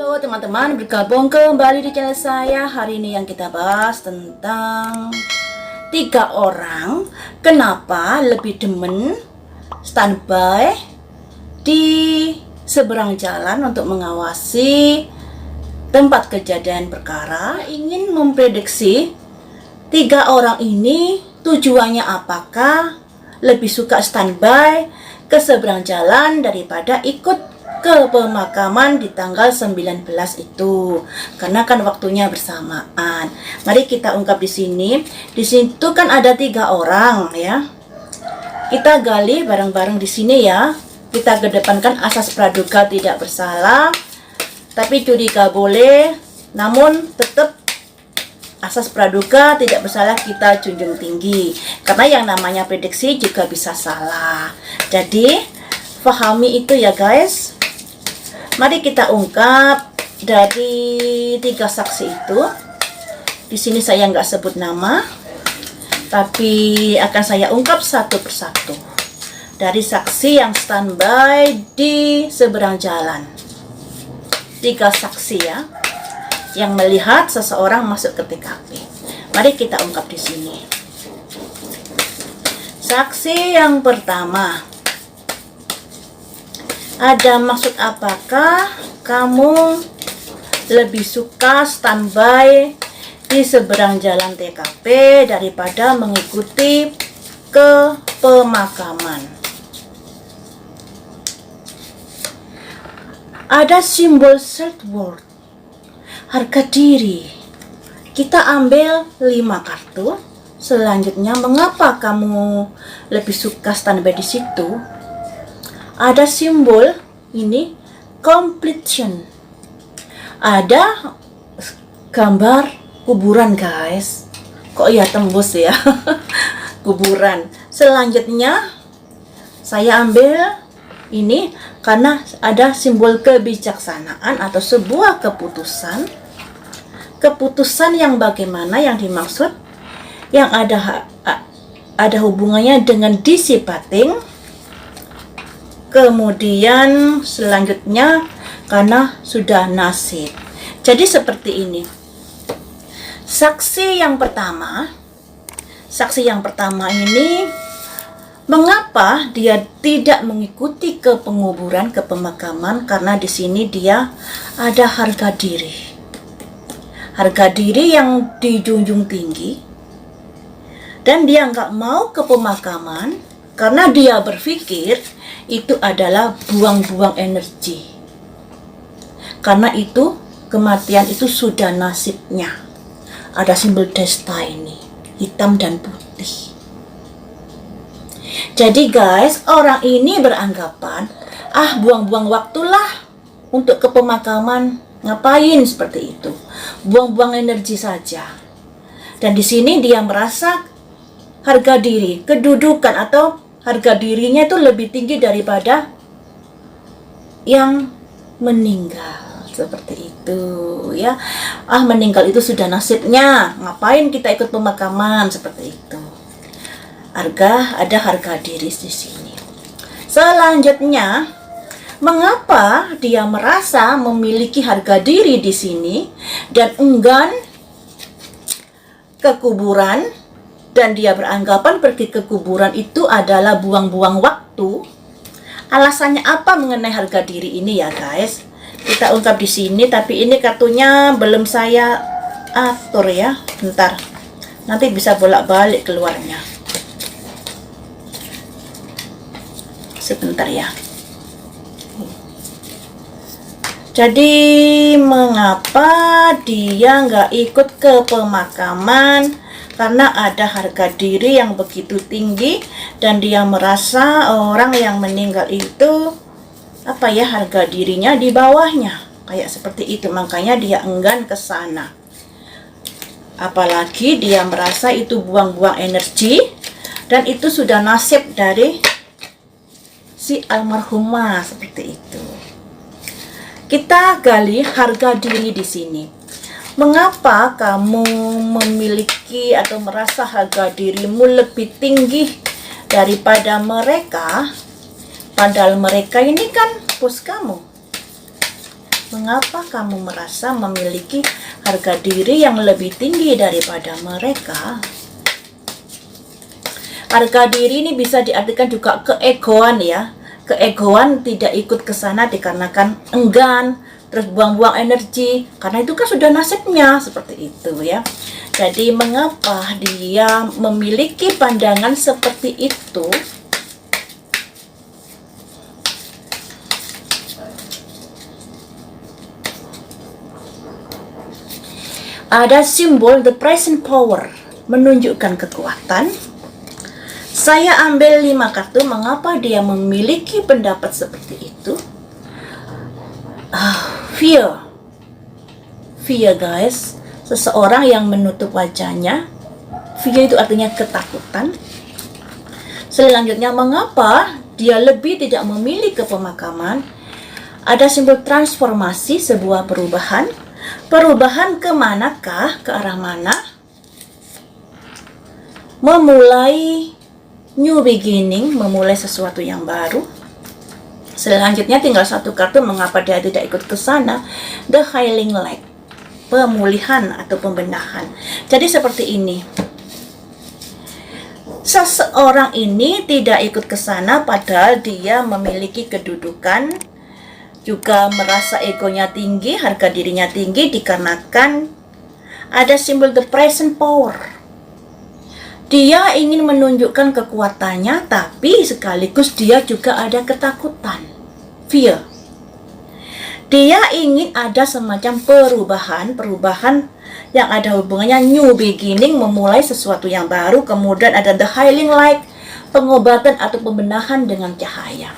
Halo teman-teman, bergabung kembali di channel saya. Hari ini yang kita bahas tentang 3 orang kenapa lebih demen standby di seberang jalan untuk mengawasi tempat kejadian perkara. Ingin memprediksi 3 orang ini tujuannya apakah lebih suka standby ke seberang jalan daripada ikut ke pemakaman di tanggal 19 itu, karena kan waktunya bersamaan. Mari kita ungkap di sini. Di situ kan ada 3 orang ya. Kita gali bareng-bareng di sini ya. Kita kedepankan asas praduga tidak bersalah, tapi curiga boleh, namun tetap asas praduga tidak bersalah kita junjung tinggi, karena yang namanya prediksi juga bisa salah. Jadi pahami itu ya guys. Mari kita ungkap dari 3 saksi itu. Di sini saya nggak sebut nama, tapi akan saya ungkap satu persatu. Dari saksi yang standby di seberang jalan. 3 saksi ya, yang melihat seseorang masuk ke TKP. Mari kita ungkap di sini. Saksi yang pertama. Ada maksud apakah kamu lebih suka standby di seberang jalan TKP daripada mengikuti ke pemakaman? Ada simbol self worth, harga diri. Kita ambil 5 kartu. Selanjutnya, mengapa kamu lebih suka standby di situ? Ada simbol ini completion. Ada gambar kuburan guys. Kok ya tembus ya kuburan. Selanjutnya saya ambil ini karena ada simbol kebijaksanaan atau sebuah keputusan. Keputusan yang bagaimana yang dimaksud, yang ada hubungannya dengan dissipating. Kemudian selanjutnya karena sudah nasib. Jadi seperti ini. Saksi yang pertama ini, mengapa dia tidak mengikuti ke penguburan, ke pemakaman? Karena di sini dia ada harga diri. Harga diri yang dijunjung tinggi. Dan dia nggak mau ke pemakaman karena dia berpikir itu adalah buang-buang energi. Karena itu kematian itu sudah nasibnya. Ada simbol destiny, hitam dan putih. Jadi guys, orang ini beranggapan, buang-buang waktulah untuk ke pemakaman. Ngapain seperti itu? Buang-buang energi saja. Dan di sini dia merasa harga diri, kedudukan atau harga dirinya itu lebih tinggi daripada yang meninggal. Seperti itu ya. Meninggal itu sudah nasibnya. Ngapain kita ikut pemakaman? Seperti itu. Ada harga diri di sini. Selanjutnya, mengapa dia merasa memiliki harga diri di sini dan enggan ke kuburan? Dan dia beranggapan pergi ke kuburan itu adalah buang-buang waktu. Alasannya apa mengenai harga diri ini ya guys? Kita ungkap di sini, tapi ini kartunya belum saya atur ya. Bentar, nanti bisa bolak-balik keluarnya. Sebentar ya. Jadi mengapa dia nggak ikut ke pemakaman? Karena ada harga diri yang begitu tinggi dan dia merasa orang yang meninggal itu harga dirinya di bawahnya. Kayak seperti itu, makanya dia enggan ke sana. Apalagi dia merasa itu buang-buang energi dan itu sudah nasib dari si almarhumah, seperti itu. Kita gali harga diri di sini. Mengapa kamu memiliki atau merasa harga dirimu lebih tinggi daripada mereka? Padahal mereka ini kan bos kamu. Mengapa kamu merasa memiliki harga diri yang lebih tinggi daripada mereka? Harga diri ini bisa diartikan juga keegoan ya. Keegoan tidak ikut ke sana dikarenakan enggan, terus buang-buang energi, karena itu kan sudah nasibnya seperti itu ya. Jadi mengapa dia memiliki pandangan seperti itu? Ada simbol the present power, menunjukkan kekuatan. Saya ambil 5 kartu, mengapa dia memiliki pendapat seperti itu? Fear. Fear guys, seseorang yang menutup wajahnya. Fear itu artinya ketakutan. Selanjutnya, mengapa dia lebih tidak memilih ke pemakaman? Ada simbol transformasi, sebuah perubahan. Perubahan ke manakah? Ke arah mana? Memulai new beginning, memulai sesuatu yang baru. Selanjutnya tinggal 1 kartu, mengapa dia tidak ikut ke sana? The healing light, pemulihan atau pembenahan. Jadi seperti ini. Seseorang ini tidak ikut ke sana padahal dia memiliki kedudukan, juga merasa egonya tinggi, harga dirinya tinggi dikarenakan ada simbol the present power. Dia ingin menunjukkan kekuatannya, tapi sekaligus dia juga ada ketakutan, fear. Dia ingin ada semacam perubahan yang ada hubungannya new beginning, memulai sesuatu yang baru. Kemudian ada the healing light, pengobatan atau pembenahan dengan cahaya.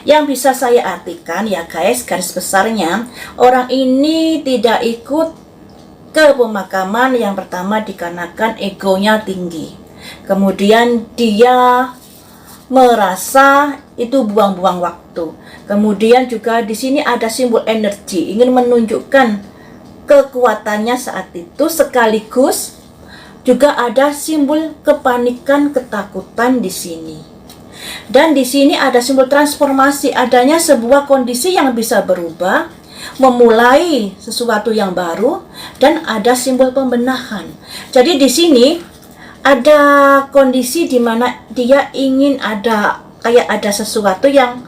Yang bisa saya artikan ya guys, garis besarnya, orang ini tidak ikut ke pemakaman yang pertama dikarenakan egonya tinggi. Kemudian dia merasa itu buang-buang waktu. Kemudian juga di sini ada simbol energi, ingin menunjukkan kekuatannya saat itu, sekaligus juga ada simbol kepanikan, ketakutan di sini. Dan di sini ada simbol transformasi, adanya sebuah kondisi yang bisa berubah, memulai sesuatu yang baru, dan ada simbol pembenahan. Jadi di sini ada kondisi di mana dia ingin ada sesuatu yang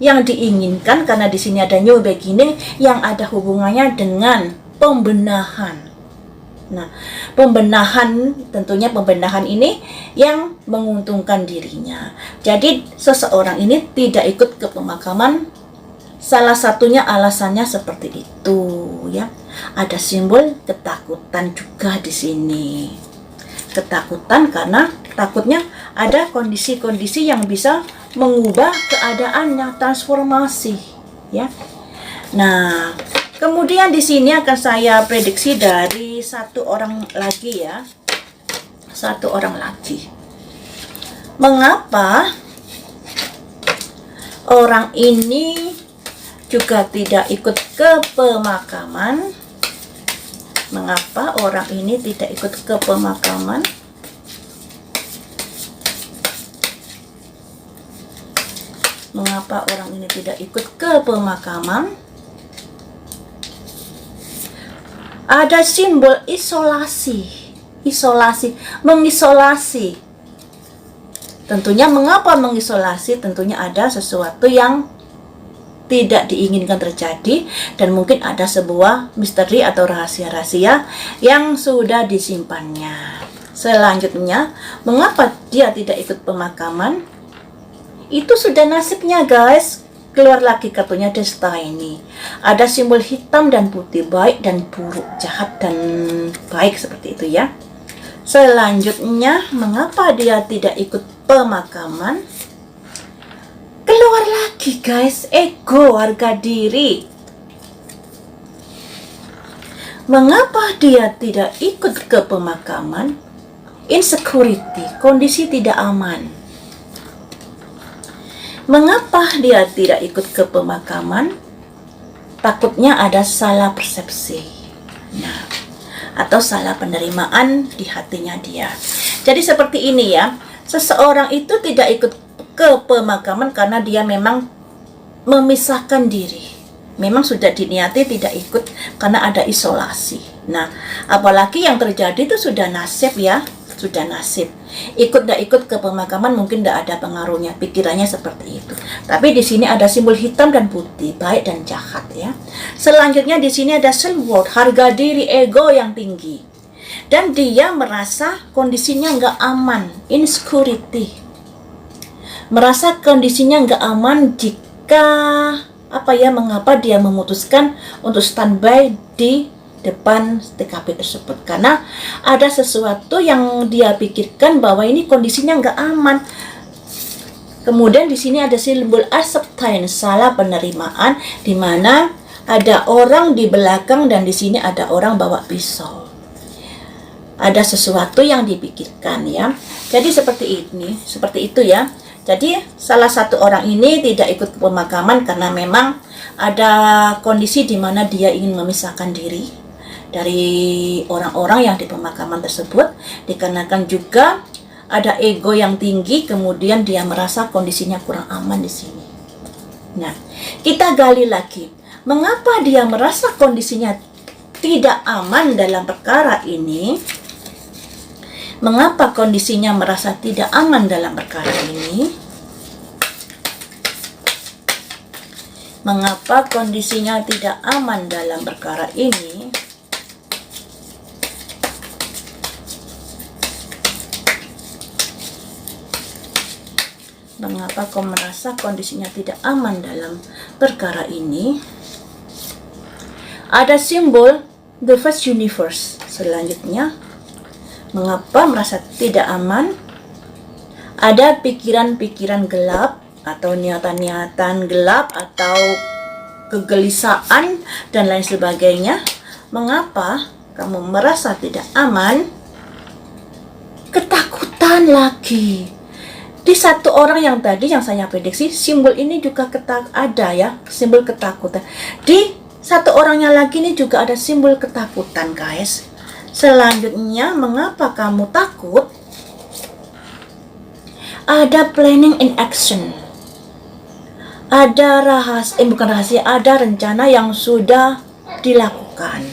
diinginkan, karena di sini ada new beginning yang ada hubungannya dengan pembenahan. Nah, tentunya pembenahan ini yang menguntungkan dirinya. Jadi seseorang ini tidak ikut ke pemakaman, salah satunya alasannya seperti itu ya. Ada simbol ketakutan juga di sini. Ketakutan karena takutnya ada kondisi-kondisi yang bisa mengubah keadaannya, transformasi ya. Nah, kemudian di sini akan saya prediksi dari 1 orang lagi ya. 1 orang lagi. Mengapa orang ini juga tidak ikut ke pemakaman? Mengapa orang ini tidak ikut ke pemakaman? Mengapa orang ini tidak ikut ke pemakaman? Ada simbol isolasi, mengisolasi. Tentunya mengapa mengisolasi? Tentunya ada sesuatu yang tidak diinginkan terjadi, dan mungkin ada sebuah misteri atau rahasia-rahasia yang sudah disimpannya. Selanjutnya, mengapa dia tidak ikut pemakaman? Itu sudah nasibnya guys. Keluar lagi kartunya Destiny. Ada simbol hitam dan putih, baik dan buruk, jahat dan baik, seperti itu ya. Selanjutnya, mengapa dia tidak ikut pemakaman? Keluar lagi guys, ego, harga diri. Mengapa dia tidak ikut ke pemakaman? Insecurity, kondisi tidak aman. Mengapa dia tidak ikut ke pemakaman? Takutnya ada salah persepsi. Nah, atau salah penerimaan di hatinya dia. Jadi seperti ini ya. Seseorang itu tidak ikut ke pemakaman karena dia memang memisahkan diri. memang sudah diniati tidak ikut karena ada isolasi. Nah, apalagi yang terjadi itu sudah nasib ya, sudah nasib. Ikut tidak ikut ke pemakaman mungkin tidak ada pengaruhnya, pikirannya seperti itu. Tapi di sini ada simbol hitam dan putih, baik dan jahat ya. Selanjutnya di sini ada self-worth, harga diri, ego yang tinggi. Dan dia merasa kondisinya nggak aman, insecurity. Merasa kondisinya nggak aman jika mengapa dia memutuskan untuk standby di depan TKP tersebut, karena ada sesuatu yang dia pikirkan bahwa ini kondisinya nggak aman. Kemudian di sini ada simbol acceptance, salah penerimaan, di mana ada orang di belakang dan di sini ada orang bawa pisau. Ada sesuatu yang dipikirkan ya. Jadi seperti itu ya. Jadi salah satu orang ini tidak ikut ke pemakaman karena memang ada kondisi di mana dia ingin memisahkan diri dari orang-orang yang di pemakaman tersebut, dikarenakan juga ada ego yang tinggi, kemudian dia merasa kondisinya kurang aman di sini. Nah, kita gali lagi, mengapa dia merasa kondisinya tidak aman dalam perkara ini? Mengapa kondisinya merasa tidak aman dalam perkara ini? Mengapa kondisinya tidak aman dalam perkara ini? Mengapa kau merasa kondisinya tidak aman dalam perkara ini? Ada simbol the first universe. Selanjutnya, mengapa merasa tidak aman? Ada pikiran-pikiran gelap atau niatan-niatan gelap atau kegelisahan dan lain sebagainya. Mengapa kamu merasa tidak aman? Ketakutan lagi. Di satu orang yang tadi yang saya prediksi, simbol ini juga ada ya, simbol ketakutan. Di satu orangnya lagi ini juga ada simbol ketakutan, guys. Selanjutnya, mengapa kamu takut? Ada planning in action. Ada ada rencana yang sudah dilakukan.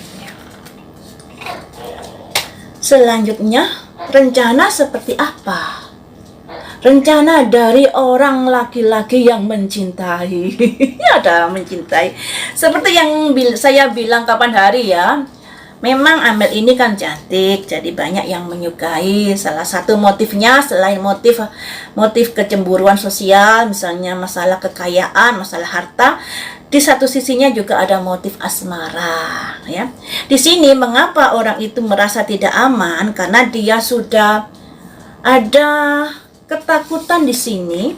Selanjutnya, rencana seperti apa? Rencana dari orang laki-laki yang mencintai. Ada mencintai. Seperti yang saya bilang kapan hari ya. Memang Amel ini kan cantik, jadi banyak yang menyukai. Salah satu motifnya selain motif kecemburuan sosial, misalnya masalah kekayaan, masalah harta, di satu sisinya juga ada motif asmara, ya. Di sini mengapa orang itu merasa tidak aman? Karena dia sudah ada ketakutan di sini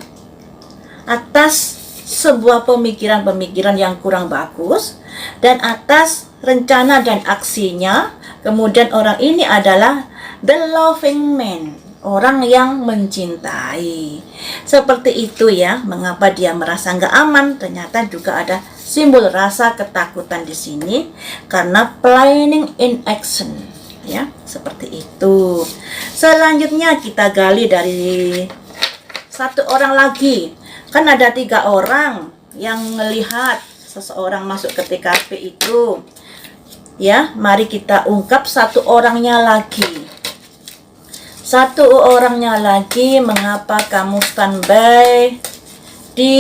atas sebuah pemikiran-pemikiran yang kurang bagus dan atas rencana dan aksinya. Kemudian orang ini adalah the loving man, orang yang mencintai. Seperti itu ya, mengapa dia merasa nggak aman? Ternyata juga ada simbol rasa ketakutan di sini karena planning in action. Ya, seperti itu. Selanjutnya kita gali dari satu orang lagi. Kan ada 3 orang yang melihat seseorang masuk ke TKP itu. Ya, mari kita ungkap satu orangnya lagi. Satu orangnya lagi, mengapa kamu standby di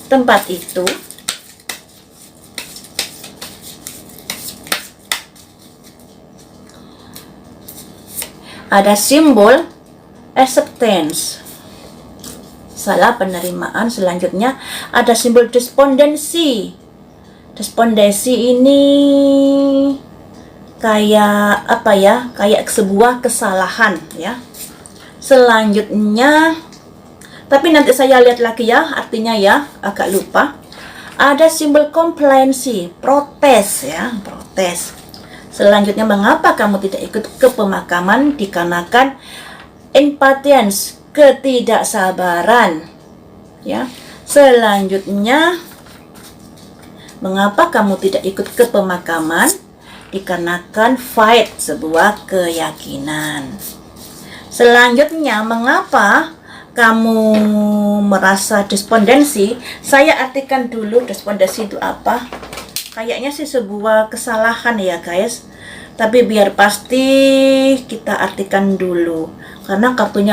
tempat itu? Ada simbol acceptance, salah penerimaan. Selanjutnya ada simbol despondensi. Despondensi ini kayak apa ya? Kayak sebuah kesalahan ya. Selanjutnya, tapi nanti saya lihat lagi ya artinya ya, agak lupa. Ada simbol komplainsi, protes ya, protes. Selanjutnya, mengapa kamu tidak ikut ke pemakaman? Dikarenakan impatience, ketidaksabaran. Ya. Selanjutnya, mengapa kamu tidak ikut ke pemakaman? Dikarenakan fight, sebuah keyakinan. Selanjutnya, mengapa kamu kamu merasa despondensi, saya artikan dulu despondensi itu apa. Kayaknya sih sebuah kesalahan ya guys, tapi biar pasti kita artikan dulu, karena kartu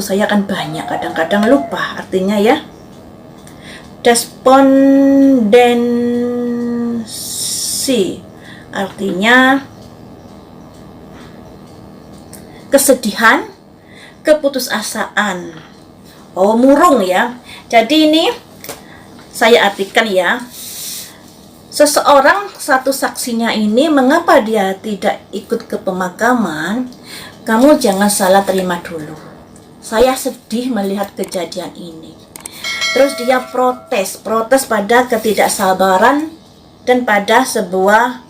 saya kan banyak, kadang-kadang lupa artinya ya. Despondensi artinya kesedihan, keputusasaan. Oh, murung ya. Jadi ini saya artikan ya. Seseorang, satu saksinya ini, mengapa dia tidak ikut ke pemakaman? Kamu jangan salah terima dulu. Saya sedih melihat kejadian ini. Terus dia protes pada ketidaksabaran dan pada sebuah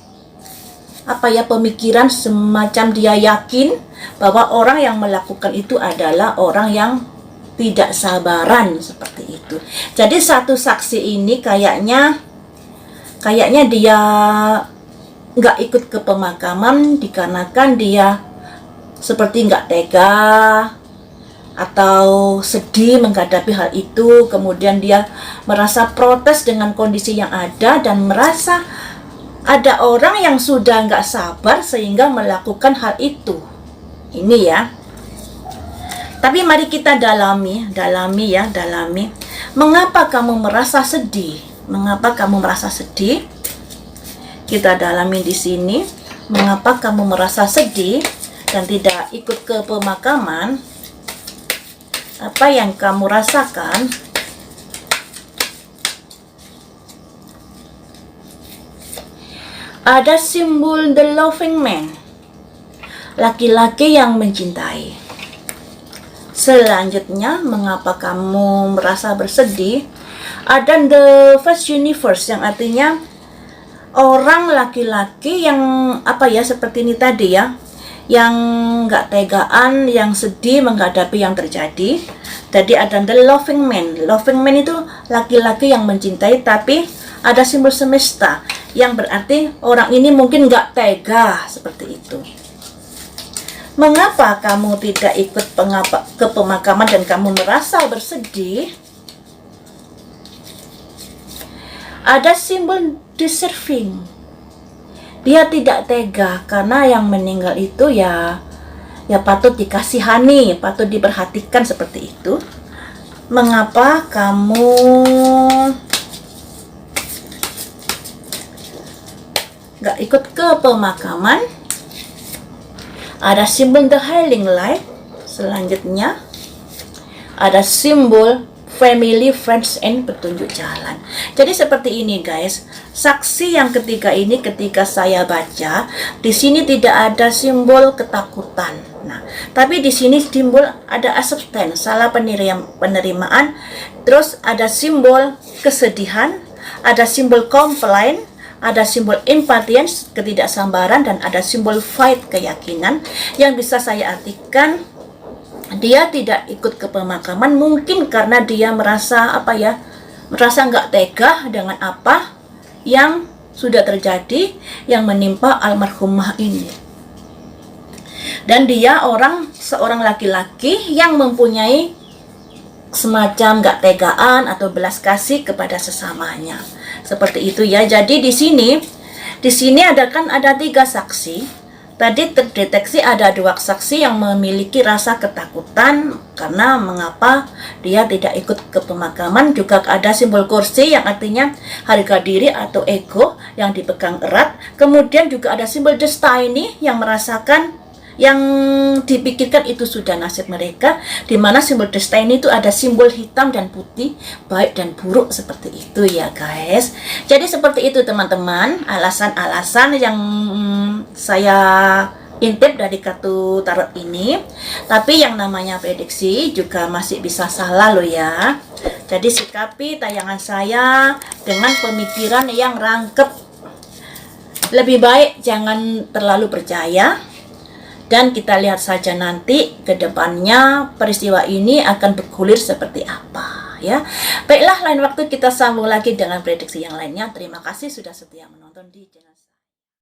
pemikiran semacam dia yakin bahwa orang yang melakukan itu adalah orang yang tidak sabaran, seperti itu. Jadi satu saksi ini kayaknya dia nggak ikut ke pemakaman dikarenakan dia seperti nggak tega atau sedih menghadapi hal itu. Kemudian dia merasa protes dengan kondisi yang ada dan merasa ada orang yang sudah nggak sabar sehingga melakukan hal itu. Ini ya. Tapi mari kita dalami. Mengapa kamu merasa sedih? Mengapa kamu merasa sedih? Kita dalami di sini. Mengapa kamu merasa sedih dan tidak ikut ke pemakaman? Apa yang kamu rasakan? Ada simbol the loving man, laki-laki yang mencintai. Selanjutnya, mengapa kamu merasa bersedih? Ada the first universe, yang artinya orang laki-laki yang seperti ini tadi ya, yang nggak tegaan, yang sedih menghadapi yang terjadi. Jadi ada the loving man. Loving man itu laki-laki yang mencintai, tapi ada simbol semesta, yang berarti orang ini mungkin nggak tega, seperti itu. Mengapa kamu tidak ikut ke pemakaman dan kamu merasa bersedih? Ada simbol deserving. Dia tidak tega karena yang meninggal itu ya patut dikasihani, patut diperhatikan, seperti itu. Mengapa kamu nggak ikut ke pemakaman? Ada simbol the healing light. Selanjutnya ada simbol family, friends, and petunjuk jalan. Jadi seperti ini guys. Saksi yang ketiga ini ketika saya baca, di sini tidak ada simbol ketakutan. Nah, tapi di sini simbol ada acceptance, salah penerimaan. Terus ada simbol kesedihan, ada simbol complaint, ada simbol impatience, ketidaksabaran, dan ada simbol fight, keyakinan. Yang bisa saya artikan, dia tidak ikut ke pemakaman mungkin karena dia merasa merasa nggak tega dengan apa yang sudah terjadi, yang menimpa almarhumah ini. Dan dia seorang laki-laki yang mempunyai semacam nggak tegaan atau belas kasih kepada sesamanya, seperti itu ya. Jadi di sini ada 3 saksi. Tadi terdeteksi ada 2 saksi yang memiliki rasa ketakutan karena mengapa dia tidak ikut ke pemakaman. Juga ada simbol kursi yang artinya harga diri atau ego yang dipegang erat. Kemudian juga ada simbol destiny yang merasakan yang dipikirkan itu sudah nasib mereka, di mana simbol destiny itu ada simbol hitam dan putih, baik dan buruk, seperti itu ya guys. Jadi seperti itu teman-teman, alasan-alasan yang saya intip dari kartu tarot ini. Tapi yang namanya prediksi juga masih bisa salah loh ya. Jadi sikapi tayangan saya dengan pemikiran yang rangkep. Lebih baik jangan terlalu percaya. Dan kita lihat saja nanti ke depannya peristiwa ini akan bergulir seperti apa ya. Baiklah, lain waktu kita sambung lagi dengan prediksi yang lainnya. Terima kasih sudah setia menonton di channel